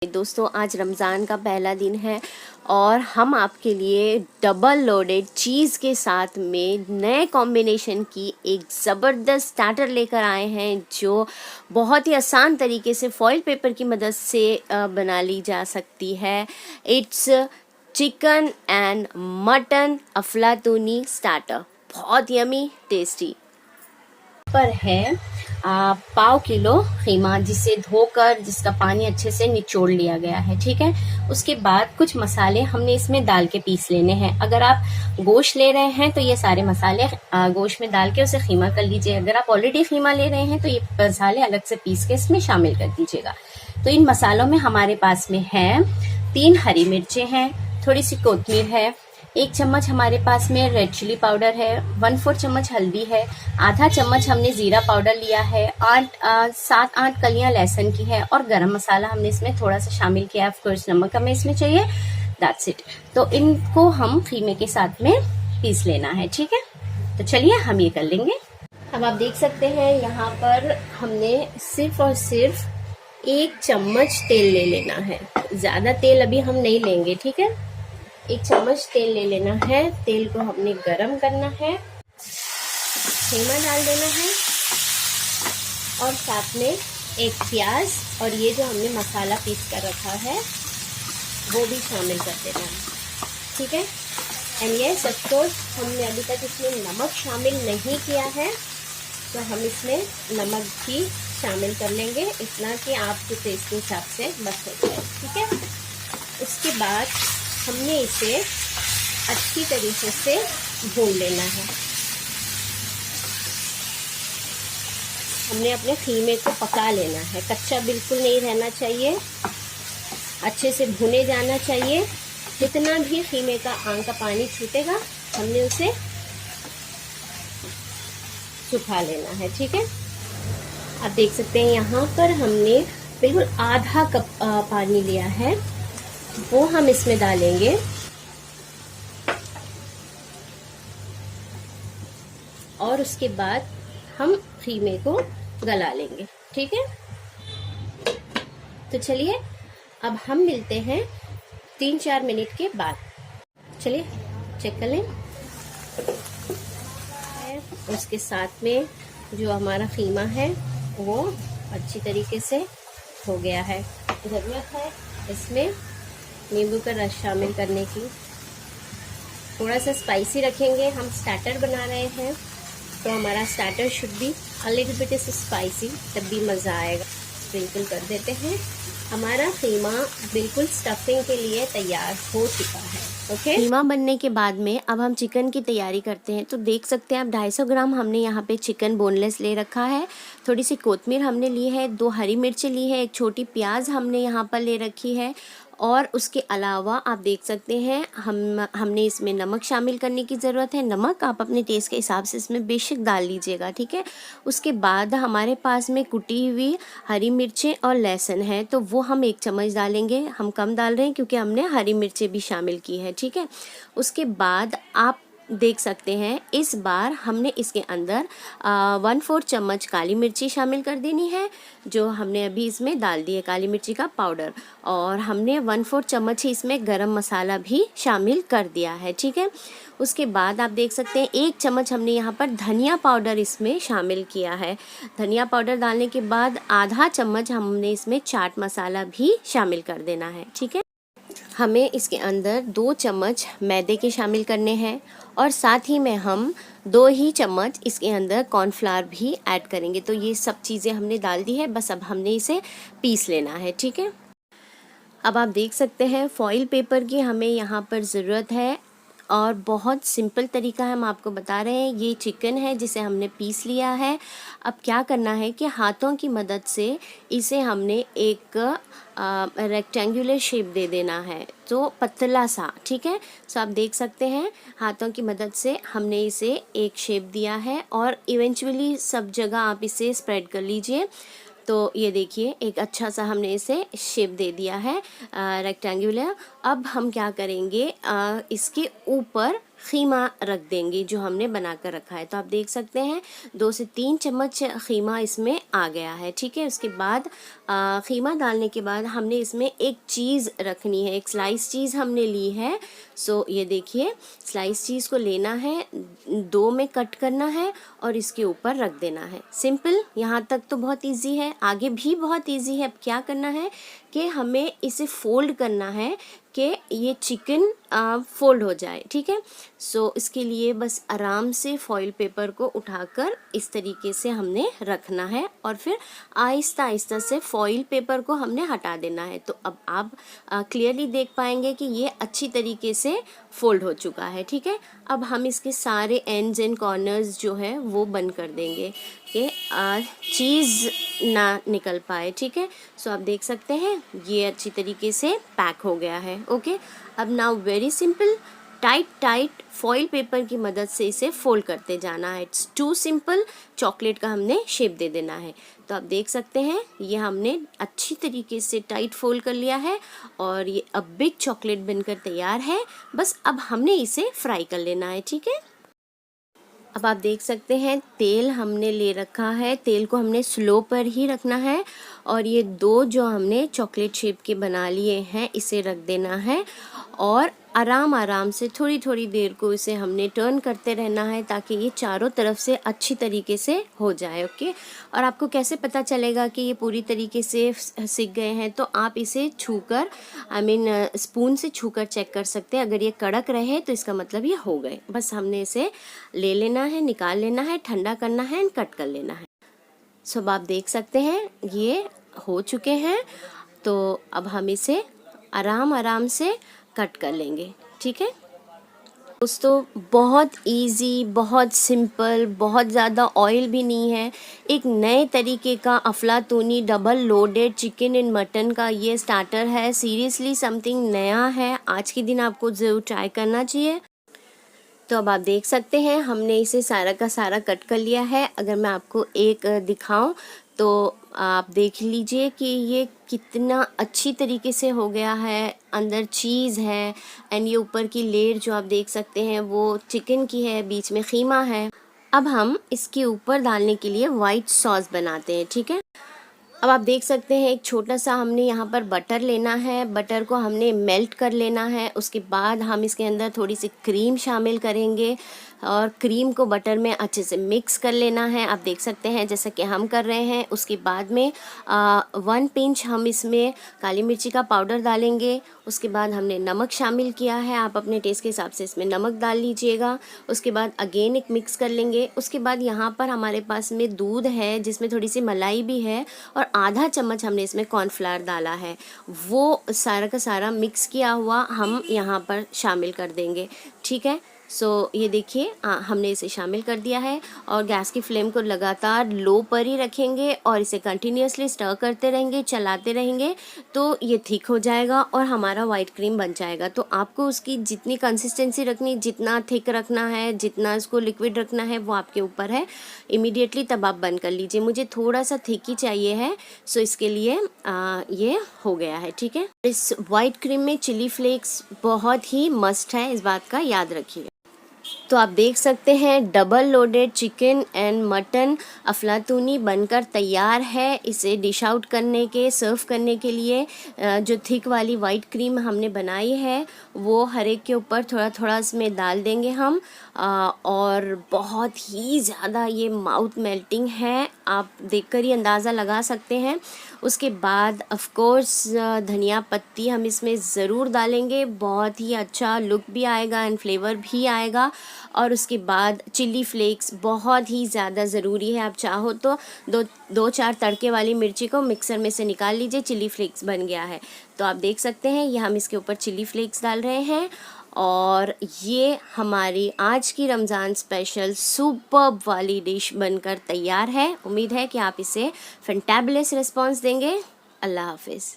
दोस्तों, आज रमज़ान का पहला दिन है और हम आपके लिए डबल लोडेड चीज़ के साथ में नए कॉम्बिनेशन की एक ज़बरदस्त स्टार्टर लेकर आए हैं जो बहुत ही आसान तरीके से फॉइल पेपर की मदद से बना ली जा सकती है। It's chicken and mutton aflatooni starter, बहुत यमी टेस्टी। पर है पाव किलो कीमा, जिसे धोकर जिसका पानी अच्छे से निचोड़ लिया गया है। ठीक है, उसके बाद कुछ मसाले हमने इसमें डाल के पीस लेने हैं। अगर आप गोश्त ले रहे हैं तो ये सारे मसाले गोश्त में डाल के उसे कीमा कर लीजिए। अगर आप ऑलरेडी कीमा ले रहे हैं तो ये मसाले अलग से पीस के इसमें शामिल कर दीजिएगा। तो इन मसालों में हमारे पास में है 3 हरी मिर्चें हैं, थोड़ी सी कोतमीर है, 1 चम्मच हमारे पास में रेड चिली पाउडर है, 1/4 चम्मच हल्दी है, आधा चम्मच हमने जीरा पाउडर लिया है, 7-8 कलियां लहसुन की है और गरम मसाला हमने इसमें थोड़ा सा शामिल किया है। ऑफ कोर्स नमक हमें इसमें चाहिए, दैट्स इट। तो इनको हम खीमे के साथ में पीस लेना है। ठीक है, तो चलिए हम ये कर लेंगे। अब आप देख सकते हैं यहाँ पर हमने सिर्फ और सिर्फ 1 चम्मच तेल ले लेना है। ज़्यादा तेल अभी हम नहीं लेंगे। ठीक है, 1 चम्मच तेल ले लेना है। तेल को हमने गरम करना है, कीमा डाल देना है और साथ में 1 प्याज और ये जो हमने मसाला पीस कर रखा है वो भी शामिल कर देना है। ठीक है, एंड यस ऑफ कोर्स हमने अभी तक इसमें नमक शामिल नहीं किया है, तो हम इसमें नमक भी शामिल कर लेंगे, इतना कि आपके टेस्ट के हिसाब से बस हो जाए। ठीक है, उसके बाद हमने इसे अच्छी तरीके से भून लेना है। हमने अपने खीमे को पका लेना है, कच्चा बिल्कुल नहीं रहना चाहिए, अच्छे से भुने जाना चाहिए। जितना भी खीमे का आंच का पानी छूटेगा हमने उसे सुखा लेना है। ठीक है, आप देख सकते हैं यहाँ पर हमने बिल्कुल आधा कप पानी लिया है, वो हम इसमें डालेंगे और उसके बाद हम खीमे को गला लेंगे। ठीक है, तो चलिए अब हम मिलते हैं 3-4 मिनट के बाद। चलिए चेक कर लें। उसके साथ में जो हमारा खीमा है वो अच्छी तरीके से हो गया है। ज़रूरत है इसमें नींबू का रस शामिल करने की। थोड़ा सा स्पाइसी रखेंगे, हम स्टार्टर बना रहे हैं तो हमारा starter should be a little bit spicy, तब भी मज़ा आएगा। बिल्कुल कर देते हैं। हमारा कीमा बिल्कुल स्टफिंग के लिए तैयार हो चुका है। ओके, कीमा बनने के बाद में अब हम चिकन की तैयारी करते हैं। तो देख सकते हैं आप 250 ग्राम हमने यहाँ पे चिकन बोनलेस ले रखा है, थोड़ी सी कोतमीर हमने ली है, 2 हरी मिर्ची ली है, 1 छोटी प्याज हमने यहाँ पर ले रखी है और उसके अलावा आप देख सकते हैं हमने इसमें नमक शामिल करने की ज़रूरत है। नमक आप अपने टेस्ट के हिसाब से इसमें बेशक डाल लीजिएगा। ठीक है, उसके बाद हमारे पास में कुटी हुई हरी मिर्चें और लहसुन है, तो वो हम 1 चम्मच डालेंगे। हम कम डाल रहे हैं क्योंकि हमने हरी मिर्चें भी शामिल की है। ठीक है, उसके बाद आप देख सकते हैं इस बार हमने इसके अंदर 1/4 चम्मच काली मिर्ची शामिल कर देनी है, जो हमने अभी इसमें डाल दी है काली मिर्ची का पाउडर, और हमने 1/4 चम्मच ही इसमें गरम मसाला भी शामिल कर दिया है। ठीक है, उसके बाद आप देख सकते हैं 1 चम्मच हमने यहाँ पर धनिया पाउडर इसमें शामिल किया है। धनिया पाउडर डालने के बाद आधा चम्मच हमने इसमें चाट मसाला भी शामिल कर देना है। ठीक है, हमें इसके अंदर 2 चम्मच मैदे के शामिल करने हैं और साथ ही में हम 2 ही चम्मच इसके अंदर कॉर्नफ्लावर भी ऐड करेंगे। तो ये सब चीज़ें हमने डाल दी है, बस अब हमने इसे पीस लेना है। ठीक है, अब आप देख सकते हैं फॉइल पेपर की हमें यहाँ पर ज़रूरत है और बहुत सिंपल तरीका हम आपको बता रहे हैं। ये चिकन है जिसे हमने पीस लिया है। अब क्या करना है कि हाथों की मदद से इसे हमने एक रेक्टेंगुलर शेप दे देना है, तो पतला सा। ठीक है, सो आप देख सकते हैं हाथों की मदद से हमने इसे एक शेप दिया है और इवेंचुअली सब जगह आप इसे स्प्रेड कर लीजिए। तो ये देखिए एक अच्छा सा हमने इसे शेप दे दिया है रेक्टेंगुलर। अब हम क्या करेंगे, इसके ऊपर खीमा रख देंगे जो हमने बना कर रखा है। तो आप देख सकते हैं 2 से 3 चम्मच खीमा इसमें आ गया है, ठीक है। उसके बाद खीमा डालने के बाद हमने इसमें एक चीज़ रखनी है, एक स्लाइस चीज़ हमने ली है। सो ये देखिए, स्लाइस चीज़ को लेना है, 2 में कट करना है और इसके ऊपर रख देना है। सिंपल, यहाँ तक तो बहुत इजी है, आगे भी बहुत इजी है। अब क्या करना है कि हमें इसे फोल्ड करना है कि ये चिकन फोल्ड हो जाए, ठीक है। सो इसके लिए बस आराम से फॉइल पेपर को उठाकर इस तरीके से हमने रखना है और फिर आहिस्ता आहिस्ता से फॉइल पेपर को हमने हटा देना है। तो अब आप क्लियरली देख पाएंगे कि ये अच्छी तरीके से फोल्ड हो चुका है, ठीक है। अब हम इसके सारे एंड्स एंड कॉर्नर्स जो है वो बंद कर देंगे कि चीज़ ना निकल पाए, ठीक है। सो आप देख सकते हैं ये अच्छी तरीके से पैक हो गया है। ओके, अब now very simple, tight foil paper की मदद से इसे फोल्ड करते जाना है। It's to simple. चॉकलेट का हमने शेप दे देना है। तो आप देख सकते हैं ये हमने अच्छी तरीके से टाइट फोल्ड कर लिया है और ये अब बिग चॉकलेट बनकर तैयार है। बस अब हमने इसे फ्राई कर लेना है, ठीक है। अब आप देख सकते हैं तेल हमने ले रखा है, तेल को हमने स्लो पर ही रखना है और ये 2 जो हमने चॉकलेट शेप के बना लिए हैं इसे रख देना है और आराम से थोड़ी थोड़ी देर को इसे हमने टर्न करते रहना है ताकि ये चारों तरफ से अच्छी तरीके से हो जाए। ओके, और आपको कैसे पता चलेगा कि ये पूरी तरीके से सिक गए हैं? तो आप इसे छूकर स्पून से छूकर चेक कर सकते हैं। अगर ये कड़क रहे तो इसका मतलब ये हो गए। बस हमने इसे ले लेना है, निकाल लेना है, ठंडा करना है एंड कट कर लेना है। सब आप देख सकते हैं ये हो चुके हैं। तो अब हम इसे आराम से कट कर लेंगे, ठीक है। दोस्तों बहुत इजी, बहुत सिंपल, बहुत ज़्यादा ऑयल भी नहीं है। एक नए तरीके का aflatooni double loaded chicken and mutton का ये स्टार्टर है। सीरियसली समथिंग नया है, आज के दिन आपको ज़रूर ट्राई करना चाहिए। तो अब आप देख सकते हैं हमने इसे सारा का सारा कट कर लिया है। अगर मैं आपको एक दिखाऊं तो आप देख लीजिए कि ये कितना अच्छी तरीके से हो गया है। अंदर चीज़ है एंड ये ऊपर की लेयर जो आप देख सकते हैं वो चिकन की है, बीच में खीमा है। अब हम इसके ऊपर डालने के लिए वाइट सॉस बनाते हैं, ठीक है। अब आप देख सकते हैं एक छोटा सा हमने यहाँ पर बटर लेना है, बटर को हमने मेल्ट कर लेना है। उसके बाद हम इसके अंदर थोड़ी सी क्रीम शामिल करेंगे और क्रीम को बटर में अच्छे से मिक्स कर लेना है। आप देख सकते हैं जैसा कि हम कर रहे हैं। उसके बाद में 1 पिंच हम इसमें काली मिर्ची का पाउडर डालेंगे। उसके बाद हमने नमक शामिल किया है, आप अपने टेस्ट के हिसाब से इसमें नमक डाल लीजिएगा। उसके बाद अगेन एक मिक्स कर लेंगे। उसके बाद यहाँ पर हमारे पास में दूध है जिसमें थोड़ी सी मलाई भी है और आधा चम्मच हमने इसमें कॉर्नफ्लावर डाला है। वो सारा का सारा मिक्स किया हुआ हम यहाँ पर शामिल कर देंगे, ठीक है। सो ये देखिए हमने इसे शामिल कर दिया है और गैस की फ्लेम को लगातार लो पर ही रखेंगे और इसे कंटिन्यूसली स्टर करते रहेंगे, चलाते रहेंगे तो ये थिक हो जाएगा और हमारा वाइट क्रीम बन जाएगा। तो आपको उसकी जितनी कंसिस्टेंसी रखनी, जितना थिक रखना है, जितना इसको लिक्विड रखना है वो आपके ऊपर है। इमीडिएटली तब आप बंद कर लीजिए। मुझे थोड़ा सा थिक ही चाहिए है, सो इसके लिए ये हो गया है, ठीक है। इस वाइट क्रीम में चिली फ्लेक्स बहुत ही मस्ट है, इस बात का याद रखिए। तो आप देख सकते हैं double loaded chicken and mutton aflatooni बनकर तैयार है। इसे डिश आउट करने के, सर्व करने के लिए जो थिक वाली वाइट क्रीम हमने बनाई है वो हर एक के ऊपर थोड़ा थोड़ा इसमें डाल देंगे हम और बहुत ही ज़्यादा ये माउथ मेल्टिंग है, आप देखकर ही अंदाज़ा लगा सकते हैं। उसके बाद ऑफ कोर्स धनिया पत्ती हम इसमें ज़रूर डालेंगे, बहुत ही अच्छा लुक भी आएगा एंड फ्लेवर भी आएगा। और उसके बाद चिली फ्लेक्स बहुत ही ज़्यादा ज़रूरी है। आप चाहो तो दो चार तड़के वाली मिर्ची को मिक्सर में से निकाल लीजिए, चिली फ्लेक्स बन गया है। तो आप देख सकते हैं ये हम इसके ऊपर चिली फ्लेक्स डाल रहे हैं और ये हमारी आज की रमज़ान स्पेशल सुपर्ब वाली डिश बनकर तैयार है। उम्मीद है कि आप इसे फैंटाबुलस रिस्पॉन्स देंगे। अल्लाह हाफिज़।